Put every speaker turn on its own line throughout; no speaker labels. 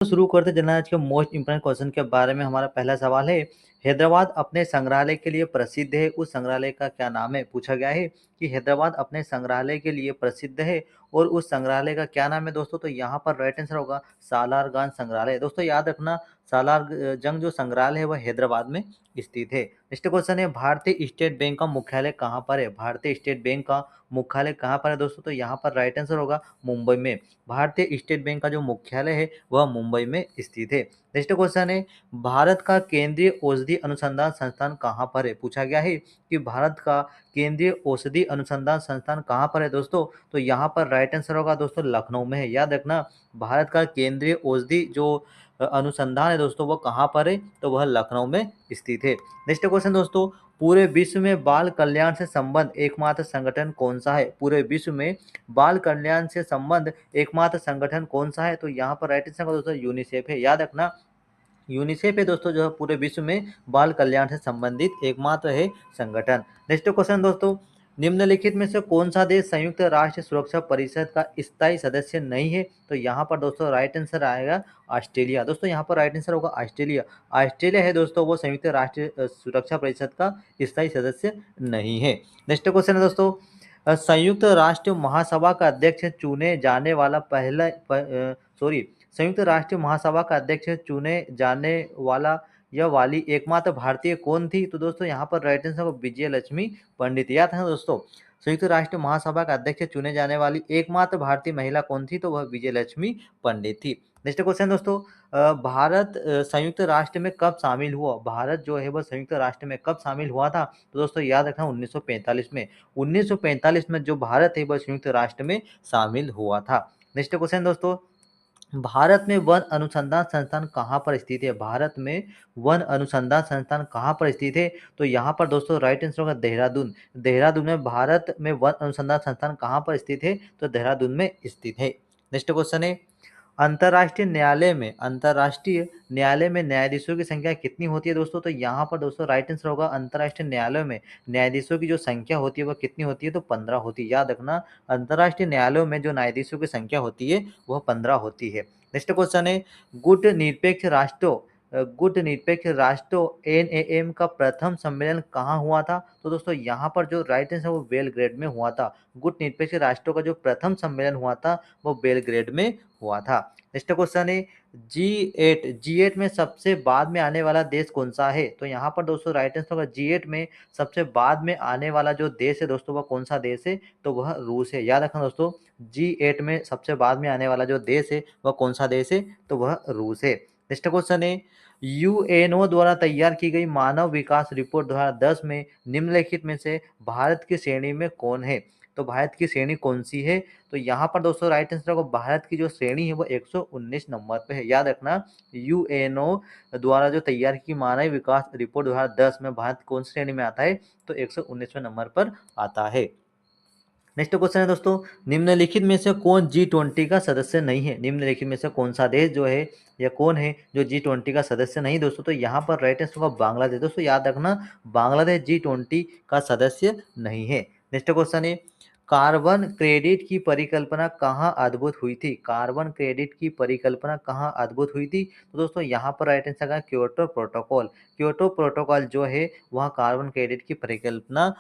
तो शुरू करते चलना आज के मोस्ट इंपोर्टेंट क्वेश्चन के बारे में। हमारा पहला सवाल है, हैदराबाद अपने संग्रहालय के लिए प्रसिद्ध है, उस संग्रहालय का क्या नाम है? पूछा गया है कि हैदराबाद अपने संग्रहालय के लिए प्रसिद्ध है और उस संग्रहालय का क्या नाम है दोस्तों। तो यहाँ पर राइट आंसर होगा सालारगंज संग्रहालय। दोस्तों याद रखना, सालार जंग जो संग्रहालय है वह हैदराबाद में स्थित है। नेक्स्ट क्वेश्चन है, भारतीय स्टेट बैंक का मुख्यालय कहाँ पर है? भारतीय स्टेट बैंक का मुख्यालय कहाँ पर है दोस्तों? तो यहाँ पर राइट आंसर होगा मुंबई में। भारतीय स्टेट बैंक का जो मुख्यालय है वह मुंबई में स्थित है। नेक्स्ट क्वेश्चन है, भारत का केंद्रीय औषधि अनुसंधान संस्थान कहाँ पर है? पूछा गया है कि भारत का केंद्रीय औषधि अनुसंधान संस्थान कहाँ पर है दोस्तों। तो यहाँ पर राइट आंसर होगा दोस्तों लखनऊ में है। याद रखना, भारत का केंद्रीय औषधि जो अनुसंधान है दोस्तों वो कहाँ पर है? तो वह लखनऊ में स्थित है। नेक्स्ट क्वेश्चन दोस्तों, पूरे विश्व में बाल कल्याण से संबंध एकमात्र संगठन कौन सा है? पूरे विश्व में बाल कल्याण से संबंध एकमात्र संगठन कौन सा है? तो यहाँ पर राइट आंसर दोस्तों यूनिसेफ है। याद रखना, यूनिसेफ है दोस्तों जो है पूरे विश्व में बाल कल्याण से संबंधित एकमात्र है संगठन। नेक्स्ट क्वेश्चन दोस्तों, निम्नलिखित में से कौन सा देश संयुक्त राष्ट्र सुरक्षा परिषद का स्थायी सदस्य नहीं है? तो यहाँ पर दोस्तों राइट आंसर आएगा ऑस्ट्रेलिया। दोस्तों यहाँ पर राइट आंसर होगा ऑस्ट्रेलिया। ऑस्ट्रेलिया है दोस्तों वो संयुक्त राष्ट्र सुरक्षा परिषद का स्थायी सदस्य नहीं है। नेक्स्ट क्वेश्चन है दोस्तों, संयुक्त राष्ट्र महासभा का अध्यक्ष चुने जाने वाला संयुक्त राष्ट्र महासभा का अध्यक्ष चुने जाने वाला या वाली एकमात्र भारतीय कौन थी? तो दोस्तों यहाँ पर राइट आंसर होगा विजय लक्ष्मी पंडित। याद है दोस्तों, संयुक्त राष्ट्र महासभा का अध्यक्ष चुने जाने वाली एकमात्र भारतीय महिला कौन थी? तो वह विजय लक्ष्मी पंडित थी। नेक्स्ट क्वेश्चन दोस्तों, भारत संयुक्त राष्ट्र में कब शामिल हुआ? भारत जो है वह संयुक्त राष्ट्र में कब शामिल हुआ था? तो दोस्तों याद रखना 1945 में। 1945 में जो भारत है वह संयुक्त राष्ट्र में शामिल हुआ था। नेक्स्ट क्वेश्चन दोस्तों, भारत में वन अनुसंधान संस्थान कहाँ पर स्थित है? भारत में वन अनुसंधान संस्थान कहाँ पर स्थित है? तो यहाँ पर दोस्तों राइट आंसर होगा देहरादून। देहरादून में भारत में वन अनुसंधान संस्थान कहाँ पर स्थित है? तो देहरादून में स्थित है। नेक्स्ट क्वेश्चन है, अंतर्राष्ट्रीय न्यायालय में न्यायाधीशों की संख्या कितनी होती है दोस्तों? तो यहाँ पर दोस्तों राइट आंसर होगा अंतर्राष्ट्रीय न्यायालयों में न्यायाधीशों की जो संख्या होती है वह कितनी होती है? तो 15 होती है। याद रखना, अंतर्राष्ट्रीय न्यायालयों में जो न्यायाधीशों की संख्या होती है वह 15 होती है। नेक्स्ट क्वेश्चन है, गुट निरपेक्ष राष्ट्रों NAM का प्रथम सम्मेलन कहाँ हुआ था? तो दोस्तों यहाँ पर जो राइट आंसर वो बेलग्रेड में हुआ था। गुट निरपेक्ष राष्ट्रों का जो प्रथम सम्मेलन हुआ था वो बेलग्रेड में हुआ था। नेक्स्ट क्वेश्चन है, G8 में सबसे बाद में आने वाला देश कौन सा है? तो यहाँ पर दोस्तों राइट आंसर होगा G8 में सबसे बाद में आने वाला जो देश है दोस्तों वह कौन सा देश है? तो वह रूस है। याद रखना दोस्तों, G8 में सबसे बाद में आने वाला जो देश है वह कौन सा देश है? तो वह रूस है। नेक्स्ट क्वेश्चन है, UNO द्वारा तैयार की गई मानव विकास रिपोर्ट 2010 में निम्नलिखित में से भारत की श्रेणी में कौन है? तो भारत की श्रेणी कौन सी है? तो यहाँ पर दोस्तों राइट आंसर होगा भारत की जो श्रेणी है वो 119 नंबर पे है। याद रखना, UNO द्वारा जो तैयार की मानव विकास रिपोर्ट 2010 में भारत कौन सी श्रेणी में आता है? तो 119वें नंबर पर आता है। नेक्स्ट क्वेश्चन है दोस्तों, निम्नलिखित में से कौन G20 का सदस्य नहीं है? निम्नलिखित में से कौन सा देश जो है या कौन है जो G20 का सदस्य नहीं दोस्तों? तो यहाँ पर राइट आंसर होगा बांग्लादेश। दोस्तों याद रखना, बांग्लादेश G20 का सदस्य नहीं है। नेक्स्ट क्वेश्चन है, कार्बन क्रेडिट की परिकल्पना कहाँ अद्भुत हुई थी? कार्बन क्रेडिट की परिकल्पना कहाँ अद्भुत हुई थी? तो दोस्तों यहाँ पर राइट आंसर है क्योटो प्रोटोकॉल। क्योटो प्रोटोकॉल जो है वहाँ कार्बन क्रेडिट की परिकल्पना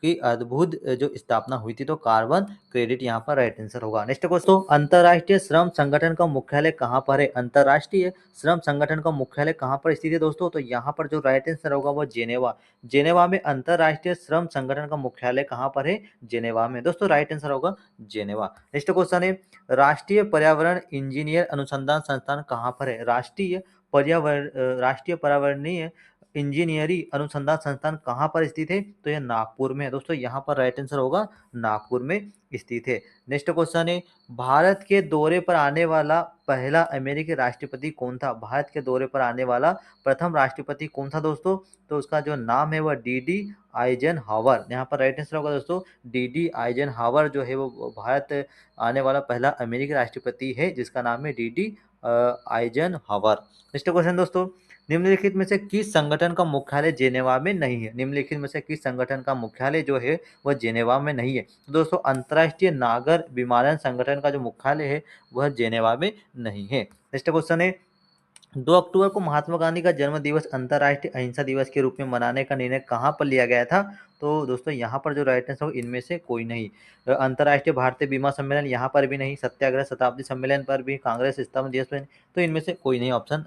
की अद्भुत जो स्थापना हुई थी। तो कार्बन क्रेडिट यहाँ पर राइट आंसर होगा। नेक्स्ट क्वेश्चन, अंतर्राष्ट्रीय श्रम संगठन का मुख्यालय कहाँ पर है? अंतर्राष्ट्रीय श्रम संगठन का मुख्यालय कहाँ पर स्थित है दोस्तों? तो यहाँ पर जो राइट आंसर होगा वो जेनेवा। जेनेवा में अंतर्राष्ट्रीय श्रम संगठन का मुख्यालय कहाँ पर है? जेनेवा में। दोस्तों राइट आंसर होगा जेनेवा। नेक्स्ट क्वेश्चन है, राष्ट्रीय पर्यावरण इंजीनियर अनुसंधान संस्थान कहाँ पर है? राष्ट्रीय पर्यावरणीय इंजीनियरी अनुसंधान संस्थान कहाँ पर स्थित है? तो यह नागपुर में है। दोस्तों यहाँ पर राइट आंसर होगा नागपुर में स्थित है। नेक्स्ट क्वेश्चन है, भारत के दौरे पर आने वाला पहला अमेरिकी राष्ट्रपति कौन था? भारत के दौरे पर आने वाला प्रथम राष्ट्रपति कौन था दोस्तों? तो उसका जो नाम है वह DD आइजनहावर। यहाँ पर राइट आंसर होगा दोस्तों DD आइजनहावर जो है वो भारत आने वाला पहला अमेरिकी राष्ट्रपति है जिसका नाम है DD आइजनहावर। नेक्स्ट क्वेश्चन दोस्तों, निम्नलिखित में से किस संगठन का मुख्यालय जेनेवा में नहीं है? निम्नलिखित में से किस संगठन का मुख्यालय जो है वह जेनेवा में नहीं है? तो दोस्तों अंतर्राष्ट्रीय नागर विमानन संगठन का जो मुख्यालय है वह जेनेवा में नहीं है। नेक्स्ट क्वेश्चन है, 2 अक्टूबर को महात्मा गांधी का जन्म दिवस अंतर्राष्ट्रीय अहिंसा दिवस के रूप में मनाने का निर्णय कहाँ पर लिया गया था? तो दोस्तों यहाँ पर जो राइट आंसर होगा इनमें से कोई नहीं। अंतर्राष्ट्रीय भारतीय बीमा सम्मेलन यहाँ पर भी नहीं, सत्याग्रह शताब्दी सम्मेलन पर भी, कांग्रेस स्थापना दिवस पर नहीं, तो इनमें से कोई नहीं, ऑप्शन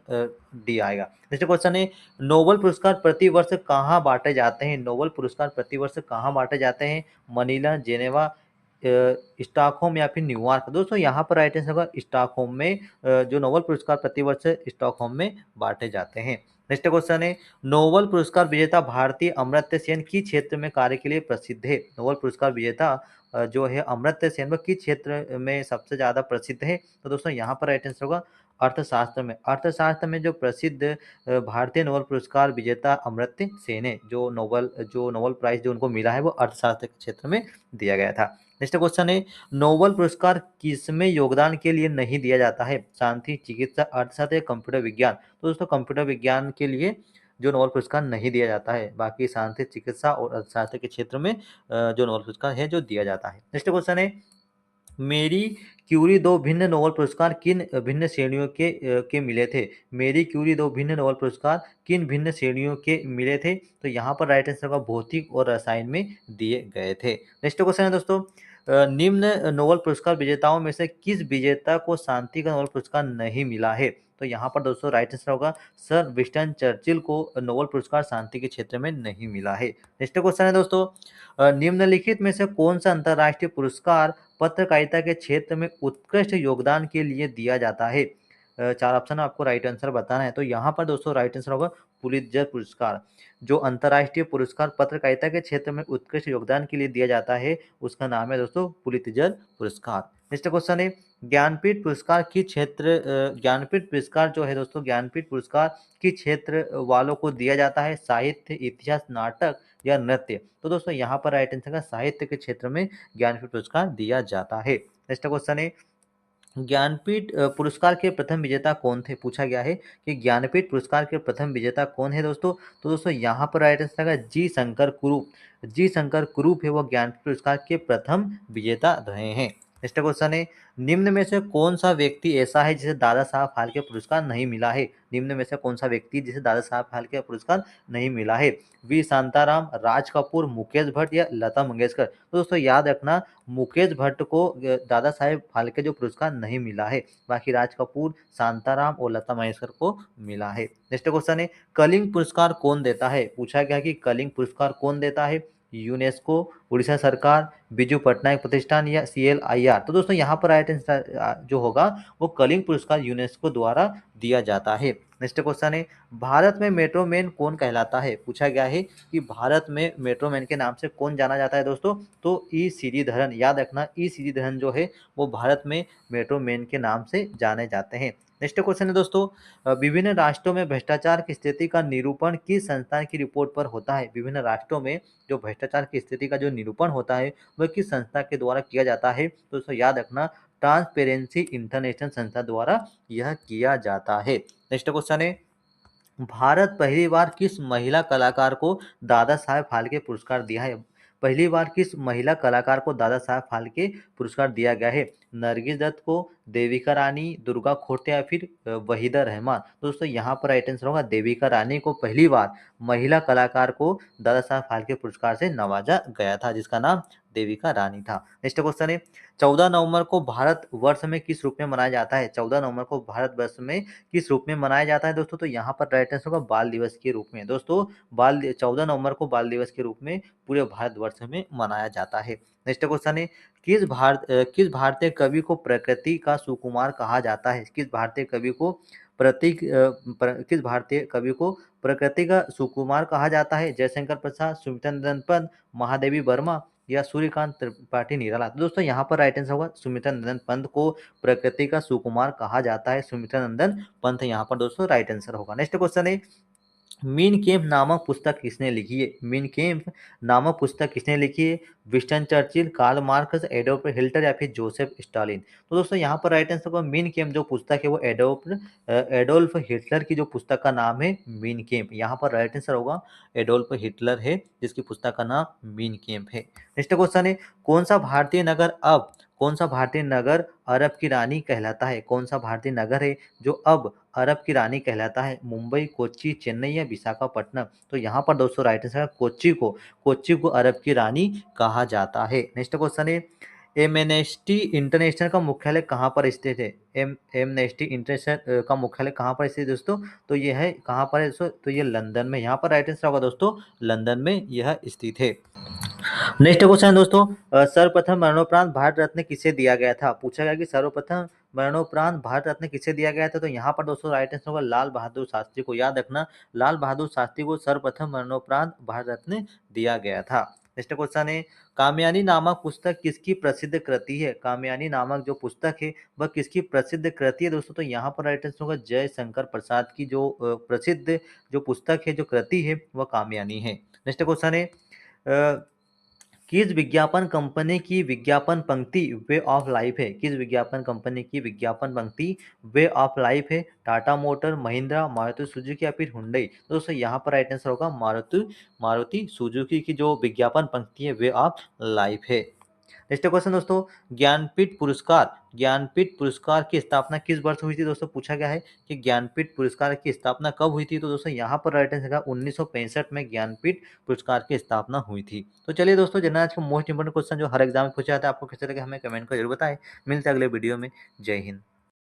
डी आएगा। नेक्स्ट क्वेश्चन है, नोबेल पुरस्कार प्रति वर्ष कहाँ बांटे जाते हैं? नोबेल पुरस्कार प्रति वर्ष कहाँ बांटे जाते हैं? मनीला, जेनेवा, स्टॉकहोम या फिर न्यूयॉर्क? दोस्तों यहाँ पर राइट आंसर होगा स्टॉकहोम में। जो नोबेल पुरस्कार प्रतिवर्ष स्टॉकहोम में बांटे जाते हैं। नेक्स्ट क्वेश्चन है, नोबेल पुरस्कार विजेता भारतीय अमर्त्य सेन किस क्षेत्र में कार्य के लिए प्रसिद्ध है? नोबेल पुरस्कार विजेता जो है अमर्त्य सेन, वो किस क्षेत्र में सबसे ज्यादा प्रसिद्ध है? तो दोस्तों यहाँ पर राइट आंसर होगा अर्थशास्त्र में। अर्थशास्त्र में जो प्रसिद्ध भारतीय नोबेल पुरस्कार विजेता अमर्त्य सेन है, जो नोबेल प्राइज जो उनको मिला है वो अर्थशास्त्र के क्षेत्र में दिया गया था। नेक्स्ट क्वेश्चन है, नोबेल पुरस्कार किसमें योगदान के लिए नहीं दिया जाता है? शांति, चिकित्सा, अर्थशास्त्र या कंप्यूटर विज्ञान? तो दोस्तों कंप्यूटर विज्ञान के लिए जो नोबेल पुरस्कार नहीं दिया जाता है, बाकी शांति, चिकित्सा और अर्थशास्त्र के क्षेत्र में जो नोबेल पुरस्कार है जो दिया जाता है। नेक्स्ट क्वेश्चन है, मेरी क्यूरी दो भिन्न नोबेल पुरस्कार किन भिन्न श्रेणियों के मिले थे? मेरी क्यूरी दो भिन्न नोबेल पुरस्कार किन भिन्न श्रेणियों के मिले थे? तो यहाँ पर राइट आंसर होगा भौतिक और रसायन में दिए गए थे। नेक्स्ट क्वेश्चन है दोस्तों, निम्न नोबेल पुरस्कार विजेताओं में से किस विजेता को शांति का नोबेल पुरस्कार नहीं मिला है? तो यहाँ पर दोस्तों राइट आंसर होगा सर विंस्टन चर्चिल को नोबेल पुरस्कार शांति के क्षेत्र में नहीं मिला है। नेक्स्ट क्वेश्चन है दोस्तों, निम्नलिखित में से कौन सा अंतर्राष्ट्रीय पुरस्कार पत्रकारिता के क्षेत्र में उत्कृष्ट योगदान के लिए दिया जाता है? चार ऑप्शन आपको राइट आंसर बताना है। तो यहाँ पर दोस्तों राइट आंसर होगा पुलित्जर पुरस्कार। जो अंतर्राष्ट्रीय पुरस्कार पत्रकारिता के क्षेत्र में उत्कृष्ट योगदान के लिए दिया जाता है उसका नाम है दोस्तों पुलित्जर पुरस्कार। नेक्स्ट क्वेश्चन है, ज्ञानपीठ पुरस्कार की क्षेत्र ज्ञानपीठ पुरस्कार जो है दोस्तों, ज्ञानपीठ पुरस्कार किस क्षेत्र वालों को दिया जाता है? साहित्य, इतिहास, नाटक या नृत्य? तो दोस्तों यहाँ पर राइट आंसर है साहित्य के क्षेत्र में ज्ञानपीठ पुरस्कार दिया जाता है। नेक्स्ट क्वेश्चन है, ज्ञानपीठ पुरस्कार के प्रथम विजेता कौन थे? पूछा गया है कि ज्ञानपीठ पुरस्कार के प्रथम विजेता कौन है दोस्तों? तो दोस्तों यहाँ पर राइट आंसर है जी शंकर कुरूप। जी शंकर कुरूप है वो ज्ञानपीठ पुरस्कार के प्रथम विजेता रहे हैं। नेक्स्ट क्वेश्चन है, निम्न में से कौन सा व्यक्ति ऐसा है जिसे दादा साहब फाल्के पुरस्कार नहीं मिला है? निम्न में से कौन सा व्यक्ति जिसे दादा साहब फाल्के पुरस्कार नहीं मिला है? वी शांताराम, राज कपूर, मुकेश भट्ट या लता मंगेशकर? तो दोस्तों याद रखना मुकेश भट्ट को दादा साहेब फाल्के जो पुरस्कार नहीं मिला है, बाकी राज कपूर, शांताराम और लता मंगेशकर को मिला है। नेक्स्ट क्वेश्चन है, कलिंग पुरस्कार कौन देता है? पूछा गया कि कलिंग पुरस्कार कौन देता है? यूनेस्को, उड़ीसा सरकार, बिजू पटनायक प्रतिष्ठान या CLIR? तो दोस्तों यहाँ पर राइट आंसर जो होगा वो कलिंग पुरस्कार यूनेस्को द्वारा दिया जाता है। नेक्स्ट क्वेश्चन है, भारत में मेट्रोमैन कौन कहलाता है? पूछा गया है कि भारत में मेट्रोमैन के नाम से कौन जाना जाता है दोस्तों? तो ई श्रीधरन। याद रखना ई श्रीधरन जो है वो भारत में मेट्रोमैन के नाम से जाने जाते हैं। नेक्स्ट क्वेश्चन है दोस्तों, विभिन्न राष्ट्रों में भ्रष्टाचार की स्थिति का निरूपण किस संस्था की रिपोर्ट पर होता है? विभिन्न राष्ट्रों में जो भ्रष्टाचार की स्थिति का जो निरूपण होता है वह किस संस्था के द्वारा किया जाता है? तो दोस्तों याद रखना ट्रांसपेरेंसी इंटरनेशनल संस्था द्वारा यह किया जाता है। नेक्स्ट क्वेश्चन है, भारत पहली बार किस महिला कलाकार को दादा साहेब फाल्के पुरस्कार दिया है? पहली बार किस महिला कलाकार को दादा साहेब फाल्के पुरस्कार दिया गया है? नरगिस दत्त को, देविका रानी, दुर्गा खोटे या फिर वहीदा रहमान? दोस्तों यहाँ पर राइट आंसर होगा देविका रानी को पहली बार महिला कलाकार को दादा साहेब फाल्के पुरस्कार से नवाजा गया था, जिसका नाम देविका रानी था। नेक्स्ट क्वेश्चन है, 14 नवंबर को भारत वर्ष में किस रूप में मनाया जाता है? 14 नवंबर को भारत वर्ष में किस रूप में मनाया जाता है दोस्तों? तो यहाँ पर राइट आंसर होगा बाल दिवस के रूप में। दोस्तों 14 नवंबर को बाल दिवस के रूप में पूरे भारतवर्ष में मनाया जाता है। नेक्स्ट क्वेश्चन है, किस भारतीय कवि को प्रकृति का सुकुमार कहा जाता है? किस भारतीय कवि को किस भारतीय कवि को प्रकृति का सुकुमार कहा जाता है? जयशंकर प्रसाद, सुमित्रानंदन पंत, महादेवी वर्मा या सूर्यकांत त्रिपाठी निराला? तो दोस्तों यहाँ पर राइट आंसर होगा सुमित्रानंदन पंत को प्रकृति का सुकुमार कहा जाता है। सुमित्रानंदन पंत यहाँ पर दोस्तों राइट आंसर होगा। नेक्स्ट क्वेश्चन है, मीन केम्प नामक पुस्तक किसने लिखी है? मीन केम्प नामक पुस्तक किसने लिखी है? Winston Churchill, Karl Marx, Adolf Hitler या फिर जोसेफ स्टालिन? तो दोस्तों यहाँ पर राइट आंसर होगा मीन केम्प जो पुस्तक है वो एडोल्फ हिटलर की जो पुस्तक का नाम है मीन केम्प। यहाँ पर राइट आंसर होगा एडोल्फ हिटलर है जिसकी पुस्तक का नाम मीन केम्प है। नेक्स्ट क्वेश्चन है, कौन सा भारतीय नगर अब कौन सा भारतीय नगर अरब की रानी कहलाता है? कौन सा भारतीय नगर है जो अब अरब की रानी कहलाता है? मुंबई, कोच्चि, चेन्नई या विशाखापट्टनम? तो यहाँ पर दोस्तों राइट आंसर है कोच्चि को अरब की रानी कहा जाता है। नेक्स्ट क्वेश्चन है, एमनेस्टी इंटरनेशनल का मुख्यालय कहाँ पर स्थित है? एमनेस्टी इंटरनेशनल का मुख्यालय कहाँ पर स्थित है दोस्तों? तो ये है कहाँ पर है दोस्तों? तो ये लंदन में, यहाँ पर राइट आंसर होगा दोस्तों लंदन में यह स्थित है। नेक्स्ट क्वेश्चन है दोस्तों, सर्वप्रथम मरणोपरांत भारत रत्न किसे दिया गया था? पूछा गया कि सर्वप्रथम मरणोपरांत भारत रत्न किसे दिया गया था? तो यहाँ पर दोस्तों राइट आंसर होगा लाल बहादुर शास्त्री को। याद रखना, लाल बहादुर शास्त्री को सर्वप्रथम मरणोपरांत भारत रत्न दिया गया था। नेक्स्ट क्वेश्चन है, कामयानी नामक पुस्तक किसकी प्रसिद्ध कृति है? कामयानी नामक जो पुस्तक है वह किसकी प्रसिद्ध कृति है दोस्तों? तो यहाँ पर राइट आंसर होगा जयशंकर प्रसाद की जो प्रसिद्ध जो पुस्तक है, जो कृति है, वह कामयानी है। नेक्स्ट क्वेश्चन है, किस विज्ञापन कंपनी की विज्ञापन पंक्ति वे ऑफ लाइफ है? किस विज्ञापन कंपनी की विज्ञापन पंक्ति वे ऑफ लाइफ है? टाटा मोटर, महिंद्रा, मारुति सुजुकी या फिर हुंडई? तो दोस्तों यहाँ पर राइट आंसर होगा मारुति सुजुकी की जो विज्ञापन पंक्ति है वे ऑफ लाइफ है। नेक्स्ट क्वेश्चन दोस्तों, ज्ञानपीठ पुरस्कार की स्थापना किस वर्ष हुई थी? दोस्तों पूछा गया है कि ज्ञानपीठ पुरस्कार की स्थापना कब हुई थी? तो दोस्तों यहाँ पर राइट आंसर है 1965 में ज्ञानपीठ पुरस्कार की स्थापना हुई थी। तो चलिए दोस्तों, जनरल आज का मोस्ट इंपोर्टेंट क्वेश्चन जो हर एग्जाम में पूछा जाता है, आपको कैसे लगे हमें कमेंट कर जरूर बताएं। मिलते हैं अगले वीडियो में। जय हिंद।